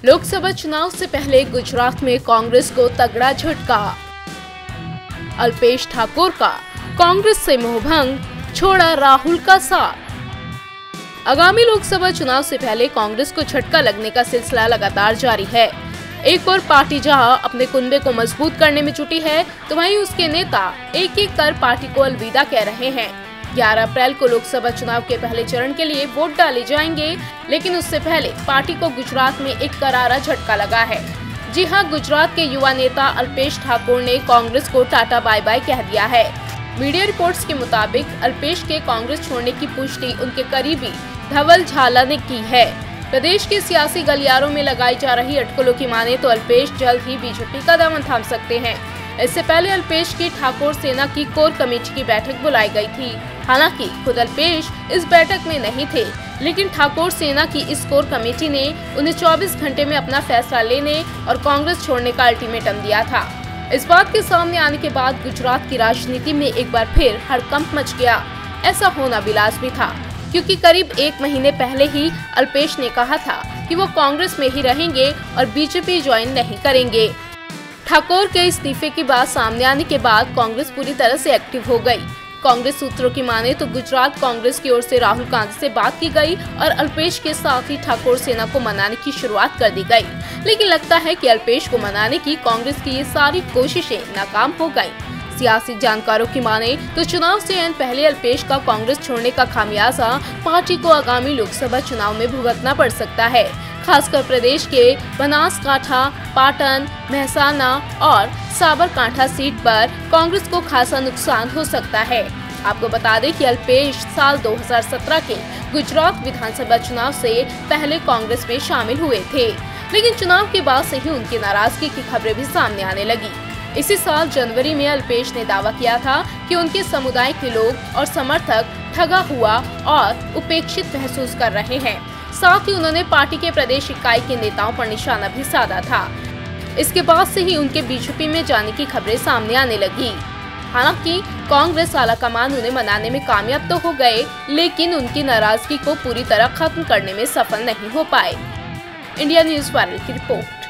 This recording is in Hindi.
लोकसभा चुनाव से पहले गुजरात में कांग्रेस को तगड़ा झटका। अल्पेश ठाकोर का कांग्रेस से मोहभंग, छोड़ा राहुल का साथ। आगामी लोकसभा चुनाव से पहले कांग्रेस को झटका लगने का सिलसिला लगातार जारी है। एक और पार्टी जहां अपने कुनबे को मजबूत करने में जुटी है, तो वहीं उसके नेता एक एक कर पार्टी को अलविदा कह रहे हैं। 11 अप्रैल को लोकसभा चुनाव के पहले चरण के लिए वोट डाले जाएंगे, लेकिन उससे पहले पार्टी को गुजरात में एक करारा झटका लगा है। जी हां, गुजरात के युवा नेता अल्पेश ठाकोर ने कांग्रेस को टाटा बाय बाय कह दिया है। मीडिया रिपोर्ट्स के मुताबिक अल्पेश के कांग्रेस छोड़ने की पुष्टि उनके करीबी धवल झाला ने की है। प्रदेश के सियासी गलियारों में लगाई जा रही अटकलों की माने तो अल्पेश जल्द ही बीजेपी का दामन थाम सकते हैं। इससे पहले अल्पेश की ठाकोर सेना की कोर कमेटी की बैठक बुलाई गई थी। हालांकि खुद अल्पेश इस बैठक में नहीं थे, लेकिन ठाकोर सेना की इस कोर कमेटी ने उन्हें 24 घंटे में अपना फैसला लेने और कांग्रेस छोड़ने का अल्टीमेटम दिया था। इस बात के सामने आने के बाद गुजरात की राजनीति में एक बार फिर हड़कंप मच गया। ऐसा होना भी लाज़मी था, क्योंकि करीब 1 महीने पहले ही अल्पेश ने कहा था कि वो कांग्रेस में ही रहेंगे और बीजेपी ज्वाइन नहीं करेंगे। ठाकोर के इस्तीफे की बात सामने आने के बाद कांग्रेस पूरी तरह से एक्टिव हो गई। कांग्रेस सूत्रों की माने तो गुजरात कांग्रेस की ओर से राहुल गांधी से बात की गई और अल्पेश के साथ ही ठाकोर सेना को मनाने की शुरुआत कर दी गई। लेकिन लगता है कि अल्पेश को मनाने की कांग्रेस की ये सारी कोशिशें नाकाम हो गयी। सियासी जानकारों की माने तो चुनाव से ऐन पहले अल्पेश का कांग्रेस छोड़ने का खामियाजा पार्टी को आगामी लोकसभा चुनाव में भुगतना पड़ सकता है। खासकर प्रदेश के बनासकांठा, पाटन, मेहसाना और साबरकांठा सीट पर कांग्रेस को खासा नुकसान हो सकता है। आपको बता दें कि अल्पेश साल 2017 के गुजरात विधानसभा चुनाव से पहले कांग्रेस में शामिल हुए थे, लेकिन चुनाव के बाद से ही उनकी नाराजगी की खबरें भी सामने आने लगी। इसी साल जनवरी में अल्पेश ने दावा किया था कि उनके समुदाय के लोग और समर्थक ठगा हुआ और उपेक्षित महसूस कर रहे हैं। साथ ही उन्होंने पार्टी के प्रदेश इकाई के नेताओं पर निशाना भी साधा था। इसके बाद से ही उनके बीजेपी में जाने की खबरें सामने आने लगी। हालांकि कांग्रेस आलाकमान उन्हें मनाने में कामयाब तो हो गए, लेकिन उनकी नाराजगी को पूरी तरह खत्म करने में सफल नहीं हो पाए। इंडिया न्यूज़ वायरल की रिपोर्ट।